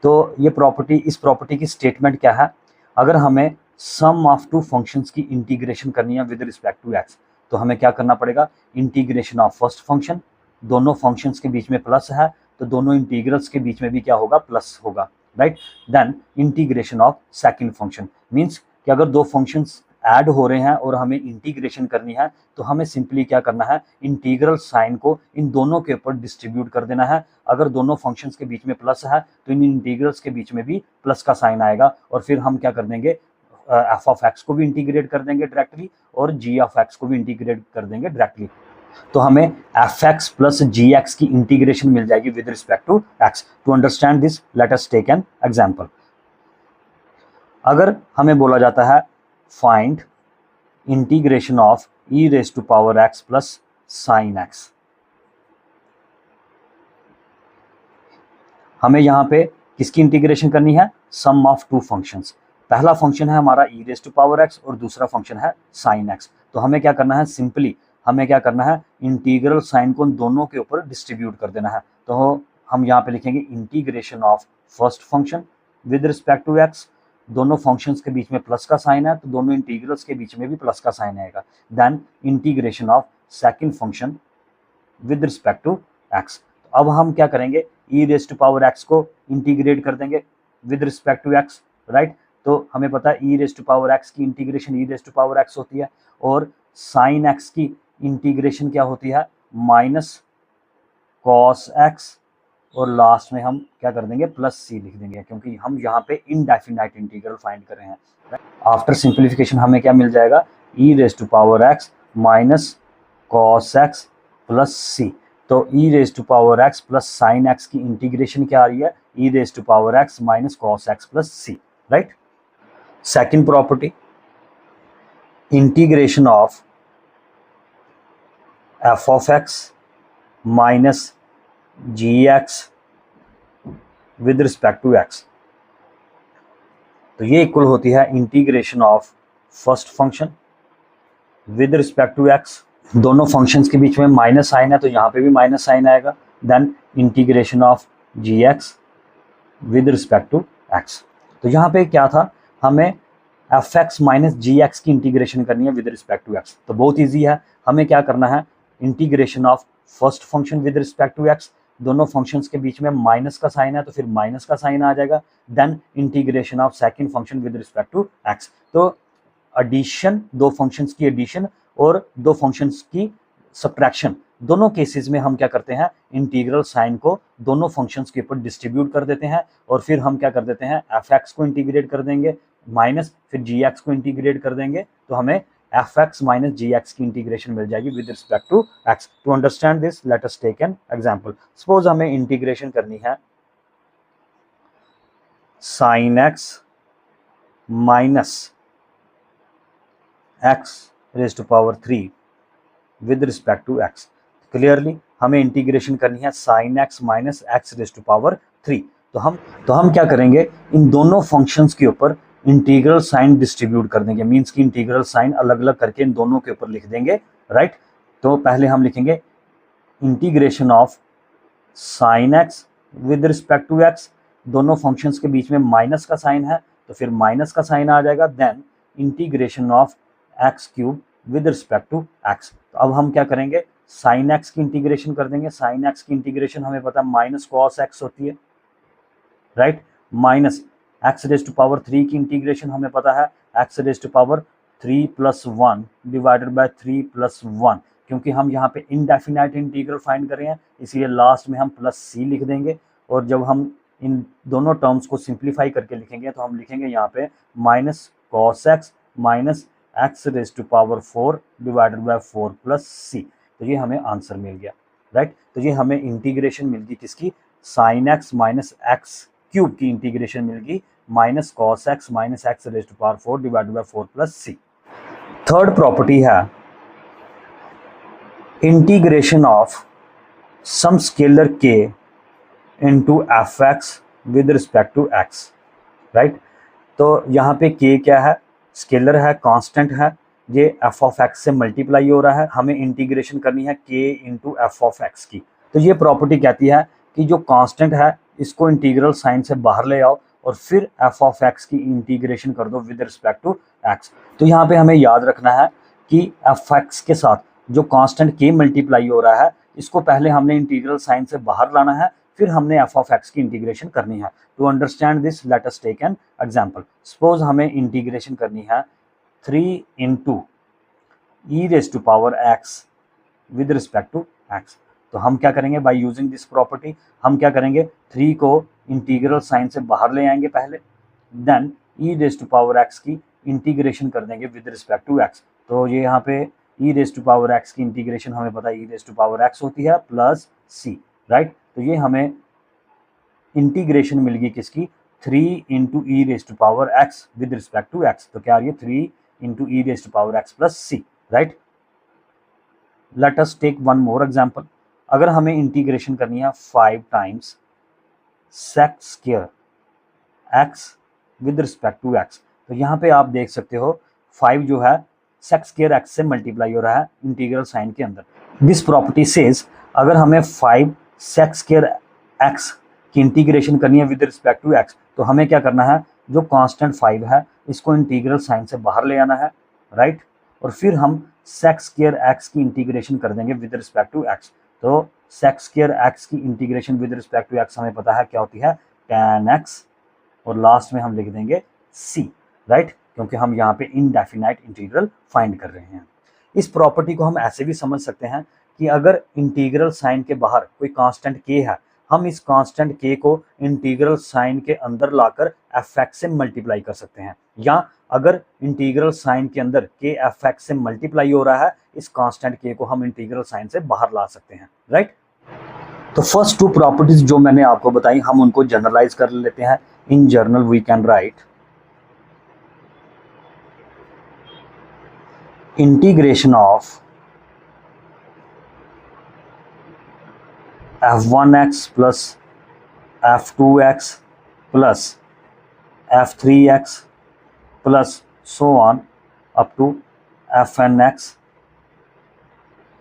तो ये प्रॉपर्टी, इस प्रॉपर्टी की statement क्या है, अगर हमें सम ऑफ टू फंक्शंस की इंटीग्रेशन करनी है विद रिस्पेक्ट टू x तो हमें क्या करना पड़ेगा, इंटीग्रेशन ऑफ फर्स्ट फंक्शन, दोनों फंक्शंस के बीच में प्लस है तो दोनों इंटीग्रल्स के बीच में भी क्या होगा, प्लस होगा, right. Then integration of second function, means कि अगर दो फंक्शंस ऐड हो रहे हैं और हमें इंटीग्रेशन करनी है तो हमें सिंपली क्या करना है, इंटीग्रल साइन को इन दोनों के ऊपर डिस्ट्रीब्यूट कर देना है। अगर दोनों फंक्शंस के बीच में प्लस है तो इन इंटीग्रल्स के बीच में भी प्लस का साइन आएगा, और फिर हम क्या कर देंगे, एफ ऑफ एक्स को भी इंटीग्रेट कर देंगे डायरेक्टली और जी ऑफ एक्स को भी इंटीग्रेट कर देंगे डायरेक्टली। तो हमें f x plus g x की इंटीग्रेशन मिल जाएगी with respect to x. To understand this let us take an example. अगर हमें बोला जाता है find integration of e raise to power x plus sine x, हमें यहाँ पे किसकी इंटीग्रेशन करनी है, सम ऑफ टू फंक्शंस। पहला फंक्शन है हमारा e raise to power x और दूसरा फंक्शन है साइन एक्स। तो हमें क्या करना है, सिंपली हमें क्या करना है, इंटीग्रल साइन को दोनों के ऊपर डिस्ट्रीब्यूट कर देना है। तो हम यहाँ पे लिखेंगे integration of first function with respect to x. दोनों फंक्शंस के बीच में प्लस का साइन है तो दोनों इंटीग्रल्स के बीच में भी प्लस का साइन आएगा। Then integration of second function with respect to x. तो अब हम क्या करेंगे, e raise to power x को इंटीग्रेट कर देंगे with respect to x, right. तो हमें पता है e raise to power x की integration e raise to power x होती है और साइन एक्स की इंटीग्रेशन क्या होती है, माइनस कॉस एक्स, और लास्ट में हम क्या कर देंगे, प्लस सी लिख देंगे, क्योंकि हम यहाँ पे इनडेफिनाइट इंटीग्रल फाइंड कर रहे हैं। आफ्टर सिंप्लीफिकेशन हमें क्या मिल जाएगा, e raise to power x minus cos x plus c. तो e raise to power x plus sine x की इंटीग्रेशन क्या आ रही है, e raise to power x minus cos x plus c, right. Second property, integration of f of x minus g x with respect to x. तो ये equal होती है integration of first function with respect to x. दोनों functions के बीच में minus sign है तो यहाँ पे भी माइनस साइन आएगा। Then integration of g x with respect to x. तो यहाँ पे क्या था, हमें f x minus g x की इंटीग्रेशन करनी है विद रिस्पेक्ट टू एक्स। तो बहुत ईजी है, हमें क्या करना है, integration of first function with respect to x. दोनों फंक्शंस के बीच में माइनस का साइन है तो फिर माइनस का साइन आ जाएगा। Then integration of second function with respect to x. तो एडिशन, दो फंक्शंस की एडिशन और दो फंक्शंस की सब्ट्रैक्शन, दोनों केसेस में हम क्या करते हैं, इंटीग्रल साइन को दोनों फंक्शंस के ऊपर डिस्ट्रीब्यूट कर देते हैं और फिर हम क्या कर देते हैं, एफ एक्स को इंटीग्रेट कर देंगे माइनस फिर जी एक्स को इंटीग्रेट कर देंगे, तो हमें f x minus g x की इंटीग्रेशन मिल जाएगी with respect to x. To understand this let us take an example. Suppose हमें इंटीग्रेशन करनी है sine x minus x raise to power 3 with respect to x. Clearly हमें integration करनी है sine x minus x raise to power 3। तो हम क्या करेंगे, इन दोनों फंक्शंस के ऊपर इंटीग्रल साइन डिस्ट्रीब्यूट कर देंगे, मींस की इंटीग्रल साइन अलग अलग करके इन दोनों के ऊपर लिख देंगे, राइट। तो पहले हम लिखेंगे integration of sine x with respect to x. दोनों फंक्शंस के बीच में माइनस का साइन है तो फिर माइनस का साइन आ जाएगा। Then integration of x cube with respect to x. तो अब हम क्या करेंगे, साइन एक्स की इंटीग्रेशन कर देंगे। साइन एक्स की इंटीग्रेशन हमें पता है माइनस कॉस एक्स होती है, right. Minus x raise to power 3 की इंटीग्रेशन हमें पता है x raise to power 3 + 1 divided by 3 + 1। क्योंकि हम यहाँ पे इनडेफिनाइट इंटीग्रल फाइंड कर रहे हैं इसलिए लास्ट में हम प्लस सी लिख देंगे। और जब हम इन दोनों टर्म्स को सिंप्लीफाई करके लिखेंगे तो हम लिखेंगे यहाँ पे minus cos x minus x raise to power 4 divided by 4 + c. तो ये हमें आंसर मिल गया, राइट। तो ये हमें इंटीग्रेशन मिल गई किसकी, sine x minus x cube की इंटीग्रेशन मिल गई minus cos x minus x raise to power 4 divided by 4 + c. Third property है इंटीग्रेशन ऑफ सम स्केलर के into f x with respect to x, right. तो यहाँ पे के क्या है, स्केलर है, कांस्टेंट है, ये एफ ऑफ एक्स से मल्टीप्लाई हो रहा है। हमें इंटीग्रेशन करनी है के इंटू एफ ऑफ एक्स की। तो ये प्रॉपर्टी कहती है कि जो कांस्टेंट है इसको इंटीग्रल साइन से बाहर ले आओ और फिर एफ ऑफ एक्स की इंटीग्रेशन कर दो विद रिस्पेक्ट टू एक्स। तो यहाँ पे हमें याद रखना है कि एफ एक्स के साथ जो कांस्टेंट के मल्टीप्लाई हो रहा है इसको पहले हमने इंटीग्रल साइन से बाहर लाना है, फिर हमने एफ ऑफ एक्स की इंटीग्रेशन करनी है। To understand this let us take an example. Suppose हमें इंटीग्रेशन करनी है 3 into e raise to power x with respect to x. तो हम क्या करेंगे, बाय यूजिंग दिस प्रॉपर्टी हम क्या करेंगे, 3 को इंटीग्रल साइन से बाहर ले आएंगे पहले, then e raise to power x की इंटीग्रेशन कर देंगे विद रिस्पेक्ट टू एक्स। तो ये यहाँ पे ई रेज टू पावर एक्स की इंटीग्रेशन हमें पता है e raise to power x होती है प्लस सी, राइट। तो ये हमें इंटीग्रेशन मिल गई किसकी, 3 into e raise to power x with respect to x. तो क्या आ रही है, 3 into e raise to power x plus c, right. Let us take one more example. अगर हमें इंटीग्रेशन करनी है 5 times sec square x with respect to x. तो यहाँ पे आप देख सकते हो 5 जो है सेक स्क्वायर एक्स से मल्टीप्लाई हो रहा है इंटीग्रल साइन के अंदर। दिस प्रॉपर्टी सेज अगर हमें 5 सेक स्क्वायर एक्स की इंटीग्रेशन करनी है विद रिस्पेक्ट टू एक्स, तो हमें क्या करना है, जो कांस्टेंट 5 है इसको इंटीग्रल साइन से बाहर ले आना है, राइट। और फिर हम सेक स्क्वायर एक्स की इंटीग्रेशन कर देंगे विद रिस्पेक्ट टू एक्स। तो सेक स्क्वायर एक्स की integration with respect to x हमें पता है क्या होती है, tan x, और लास्ट में हम लिख देंगे c, राइट, क्योंकि हम यहाँ पे इनडेफिनाइट इंटीग्रल फाइंड कर रहे हैं। इस प्रॉपर्टी को हम ऐसे भी समझ सकते हैं कि अगर इंटीग्रल साइन के बाहर कोई कांस्टेंट k है, हम इस कांस्टेंट k को इंटीग्रल साइन के अंदर लाकर fx से मल्टीप्लाई कर सकते हैं, या अगर इंटीग्रल साइन के अंदर k fx से मल्टीप्लाई हो रहा है, इस कांस्टेंट k को हम इंटीग्रल साइन से बाहर ला सकते हैं, राइट। तो फर्स्ट 2 प्रॉपर्टीज जो मैंने आपको बताई हम उनको जनरलाइज कर लेते हैं। In general we can write integration of f1x plus f2x plus f3x plus so on up to fnx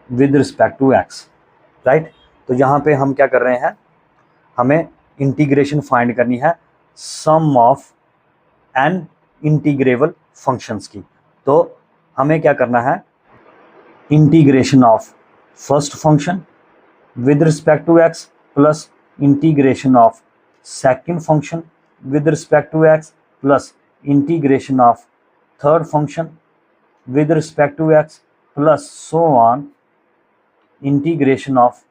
with respect to x, right. तो यहाँ पे हम क्या कर रहे हैं, हमें इंटीग्रेशन फाइंड करनी है sum of n integrable functions की। तो हमें क्या करना है, integration of first function with respect to x plus integration of second function with respect to x plus integration of third function with respect to x plus so on integration of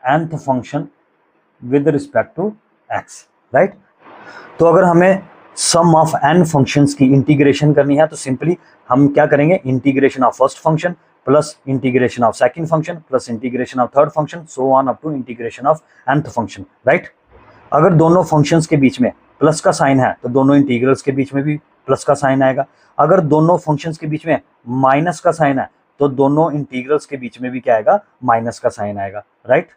nth function with respect to x, right. तो अगर हमें sum of n functions की integration करनी है तो simply हम क्या करेंगे, integration of first function plus integration of second function plus integration of third function so on up to integration of nth function, right. अगर दोनों फंक्शंस के बीच में प्लस का साइन है तो दोनों इंटीग्रल्स के बीच में भी प्लस का साइन आएगा। अगर दोनों फंक्शंस के बीच में माइनस का साइन है तो दोनों इंटीग्रल्स के बीच में भी क्या आएगा, माइनस का साइन आएगा, right.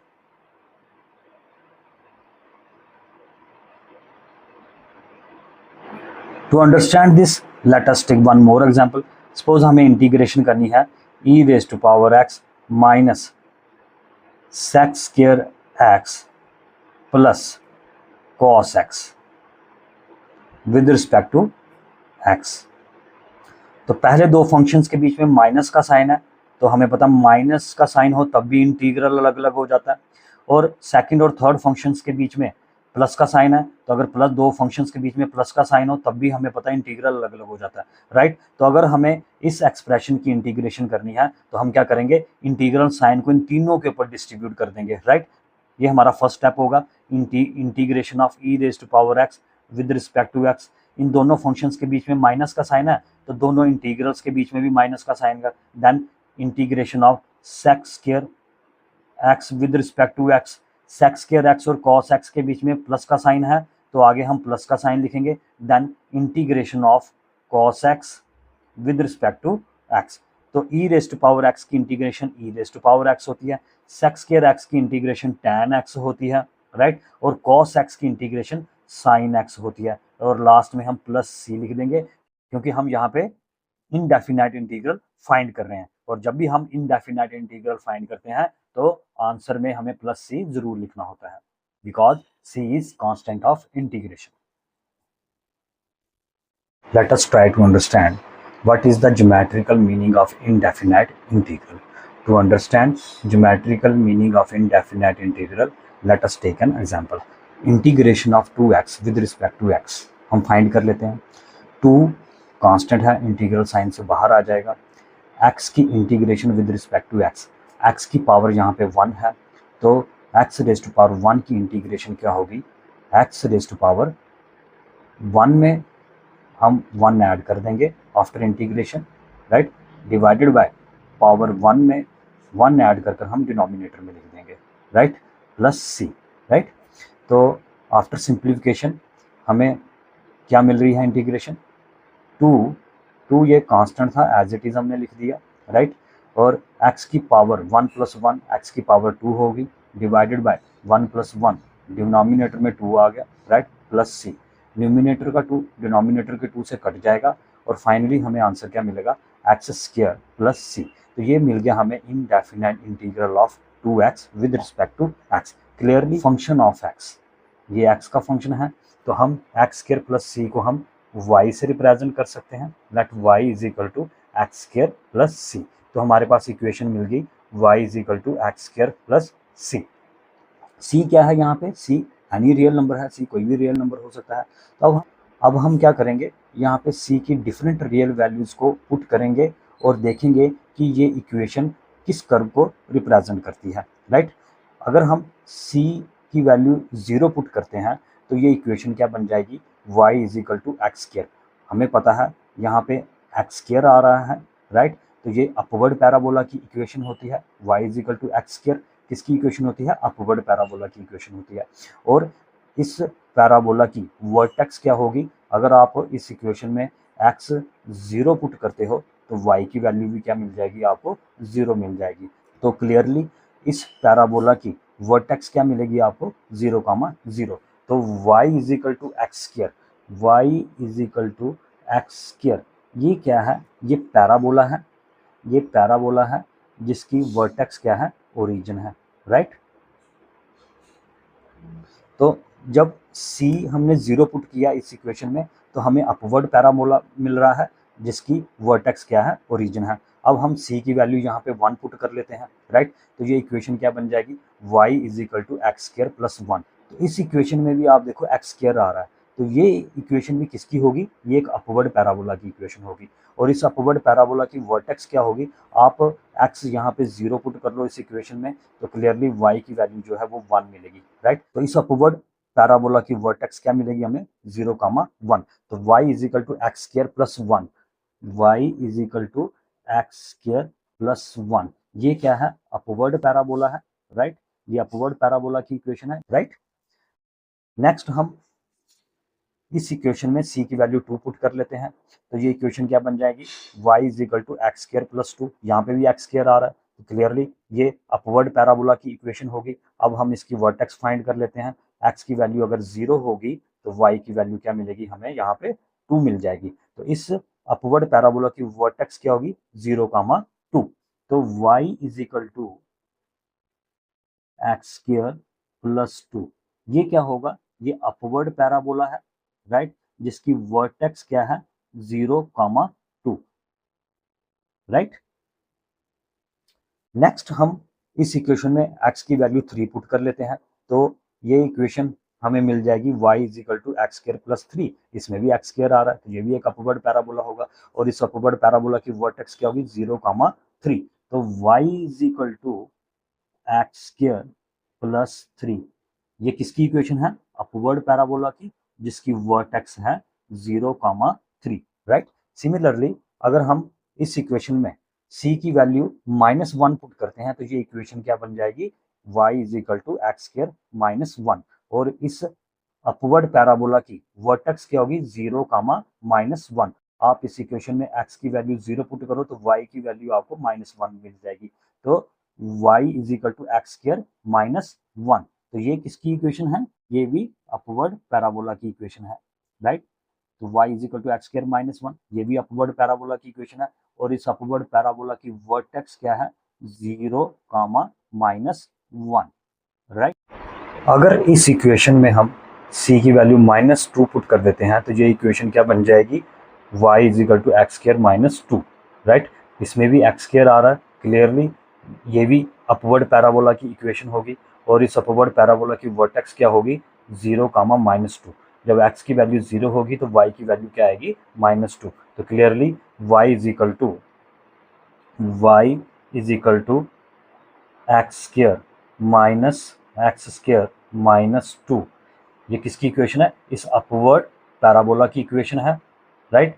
To understand this, let us take one more example. Suppose हमें इंटीग्रेशन करनी है e raised to power x minus sec square x plus cos x with respect to x। तो पहले 2 फंक्शंस के बीच में माइनस का साइन है, तो हमें पता माइनस का साइन हो तब भी इंटीग्रल अलग अलग हो जाता है, और सेकंड और थर्ड फंक्शंस के बीच में प्लस का साइन है, तो अगर प्लस 2 फंक्शंस के बीच में प्लस का साइन हो तब भी हमें पता है इंटीग्रल अलग अलग हो जाता है, राइट। तो अगर हमें इस एक्सप्रेशन की इंटीग्रेशन करनी है तो हम क्या करेंगे, इंटीग्रल साइन को इन तीनों के ऊपर डिस्ट्रीब्यूट कर देंगे, राइट। ये हमारा फर्स्ट स्टेप होगा, integration of e raise to power x with respect to x। इन दोनों फंक्शंस के बीच में माइनस का साइन है तो दोनों इंटीग्रल्स के बीच में भी माइनस का साइन है। Then integration of sec square x with respect to x, sec square x और कॉस x के बीच में प्लस का साइन है तो आगे हम प्लस का साइन लिखेंगे। Then integration of cos x with respect to x, तो e raise to power x की integration e raise to power x होती है, सेक स्क्वायर x की इंटीग्रेशन tan x होती है, राइट, और कॉस x की इंटीग्रेशन साइन x होती है, और लास्ट में हम प्लस c लिख देंगे क्योंकि हम यहाँ पे इनडेफिनाइट इंटीग्रल फाइंड कर रहे हैं, और जब भी हम इनडेफिनाइट इंटीग्रल फाइंड करते हैं तो आंसर में हमें प्लस c जरूर लिखना होता है, because c is constant of integration. Let us try to understand what is the geometrical meaning of indefinite integral. To understand geometrical meaning of indefinite integral, let us take an example. Integration of 2x with respect to x हम find कर लेते हैं। 2 constant है, integral sign से बाहर आ जाएगा। x की integration with respect to x, x की पावर यहाँ पे 1 है तो x रेज़ टू पावर 1 की इंटीग्रेशन क्या होगी, x रेज़ टू पावर 1 में हम 1 ऐड कर देंगे after integration, right, divided by power 1 में 1 ऐड कर हम डिनोमिनेटर में लिख देंगे, राइट, प्लस c, राइट। तो आफ्टर सिंप्लीफिकेशन हमें क्या मिल रही है, इंटीग्रेशन 2 ये कांस्टेंट था एज इट इज़ हमने लिख दिया, राइट, और x की पावर 1 + 1 x की पावर 2 होगी डिवाइडेड बाय 1 + 1 डिनोमिनेटर में 2 आ गया, राइट, प्लस सी, न्यूमिनेटर का 2 डिनोमिनेटर के 2 से कट जाएगा और फाइनली हमें आंसर क्या मिलेगा, एक्स स्क्वायर प्लस सी। तो ये मिल गया हमें indefinite integral of 2x with respect to x। Clearly function of x, ये x का फंक्शन है, तो हम एक्स स्क्वायर प्लस सी को हम y से रिप्रेजेंट कर सकते हैं, late y is equal to x square plus c. तो हमारे पास इक्वेशन मिल गई y is equal to x square plus सी। सी क्या है यहाँ पे, सी एनी रियल नंबर है, सी कोई भी रियल नंबर हो सकता है। तो अब हम क्या करेंगे, यहाँ पे सी की डिफरेंट रियल वैल्यूज़ को पुट करेंगे और देखेंगे कि ये इक्वेशन किस कर्व को रिप्रेजेंट करती है, राइट। अगर हम सी की वैल्यू 0 पुट करते हैं तो ये इक्वेशन क्या बन जाएगी, y is equal to x square. हमें पता है यहाँ पे एक्स स्क्वायर आ रहा है, राइट। तो ये अपवर्ड पैराबोला की इक्वेशन होती है, y is equal to x square किसकी इक्वेशन होती है, अपवर्ड पैराबोला की इक्वेशन होती है। और इस पैराबोला की वर्टेक्स क्या होगी, अगर आप इस इक्वेशन में x 0 पुट करते हो तो y की वैल्यू भी क्या मिल जाएगी, आपको 0 मिल जाएगी। तो क्लियरली इस पैराबोला की वर्टेक्स क्या मिलेगी आपको, 0,0। तो y is equal to x square, y is equal to x square, ये क्या है, ये पैराबोला है, ये पैराबोला है जिसकी वर्टेक्स क्या है, ओरिजिन है, राइट। तो जब c हमने 0 पुट किया इस इक्वेशन में तो हमें अपवर्ड पैराबोला मिल रहा है जिसकी वर्टेक्स क्या है, ओरिजिन है। अब हम c की वैल्यू यहाँ पे 1 पुट कर लेते हैं, राइट। तो ये इक्वेशन क्या बन जाएगी, y is equal to x square plus 1। तो इस इक्वेशन में भी आप देखो एक्स स्क्वायर आ रहा है, तो ये इक्वेशन भी किसकी होगी, ये एक अपवर्ड पैराबोला की इक्वेशन होगी। और इस अपवर्ड पैराबोला की वर्टेक्स क्या होगी, आप x यहाँ पे 0 पुट कर लो इस इक्वेशन में तो क्लियरली y की वैल्यू जो है वो 1 मिलेगी, राइट। तो इस अपवर्ड पैराबोला की वर्टेक्स क्या मिलेगी हमें, 0,1। तो y is equal to x square plus 1, y is equal to x square plus 1, ये क्या है, अपवर्ड पैराबोला है, राइट। ये अपवर्ड पैराबोला की इक्वेशन है, राइट। नेक्स्ट हम इस इक्वेशन में c की वैल्यू 2 पुट कर लेते हैं तो ये इक्वेशन क्या बन जाएगी, y is equal to x square plus 2, यहाँ पे भी एक्स स्क्वायर आ रहा है तो क्लियरली ये अपवर्ड पैराबोला की इक्वेशन होगी। अब हम इसकी वर्टेक्स फाइंड कर लेते हैं, x की वैल्यू अगर 0 होगी तो y की वैल्यू क्या मिलेगी हमें, यहाँ पे 2 मिल जाएगी। तो इस अपवर्ड पैराबोला की वर्टेक्स क्या होगी, 0,2। तो y is equal to x square plus 2, ये क्या होगा, ये अपवर्ड पैराबोला है, राइट, जिसकी वर्टेक्स क्या है, 0,2, राइट। नेक्स्ट हम इस इक्वेशन में x की वैल्यू 3 पुट कर लेते हैं तो ये इक्वेशन हमें मिल जाएगी y is equal to x square plus 3, इसमें भी एक्स स्क्वायर आ रहा है तो ये भी एक अपवर्ड पैराबोला होगा और इस अपवर्ड पैराबोला की वर्टेक्स क्या होगी, 0,3। तो y is equal to x square plus 3, ये किसकी इक्वेशन है, अपवर्ड पैराबोला की जिसकी वर्टेक्स है 0,3, राइट। सिमिलरली अगर हम इस इक्वेशन में c की वैल्यू -1 पुट करते हैं तो ये इक्वेशन क्या बन जाएगी, y is equal to x square -1 और इस अपवर्ड पैराबोला की वर्टेक्स क्या होगी, 0,-1। आप इस इक्वेशन में x की वैल्यू 0 पुट करो तो y की वैल्यू आपको -1 मिल जाएगी। तो y is equal to x square -1, तो ये किसकी इक्वेशन है, ये भी अपवर्ड पैराबोला की इक्वेशन है, राइट। तो y is equal to x square -1, ये भी अपवर्ड पैराबोला की इक्वेशन है और इस अपवर्ड पैराबोला की वर्टेक्स क्या है, 0,-1, राइट। अगर इस इक्वेशन में हम c की वैल्यू -2 पुट कर देते हैं तो ये इक्वेशन क्या बन जाएगी, y is equal to x square -2, right. इसमें भी एक्स स्क्वायर आ रहा है, क्लियरली ये भी अपवर्ड पैराबोला की इक्वेशन होगी और इस अपवर्ड पैराबोला की वर्टेक्स क्या होगी, 0,-2। जब x की वैल्यू 0 होगी तो y की वैल्यू क्या आएगी, -2। तो clearly y is equal to x square -2, ये किसकी इक्वेशन है, इस अपवर्ड पैराबोला की इक्वेशन है, राइट,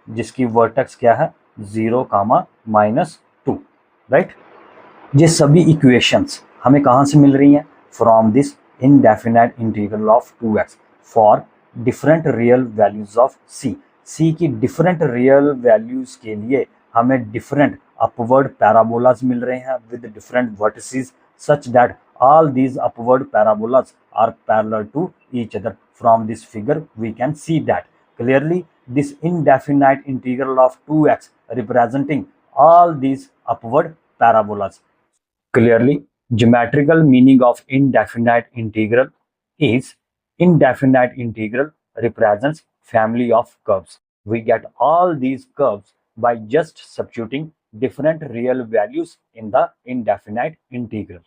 जिसकी वर्टेक्स क्या है, 0,-2, राइट। ये सभी इक्वेशंस हमें कहाँ से मिल रही हैं, from this indefinite integral of 2x for different real values of c की डिफरेंट रियल वैल्यूज के लिए हमें डिफरेंट अपवर्ड पैराबोलाज मिल रहे हैं with different vertices such that all these upward parabolas are parallel to each other. From this figure, we can see that clearly this indefinite integral of 2x representing all these upward parabolas. Clearly, geometrical meaning of indefinite integral is indefinite integral represents family of curves. We get all these curves by just substituting different real values in the indefinite integral.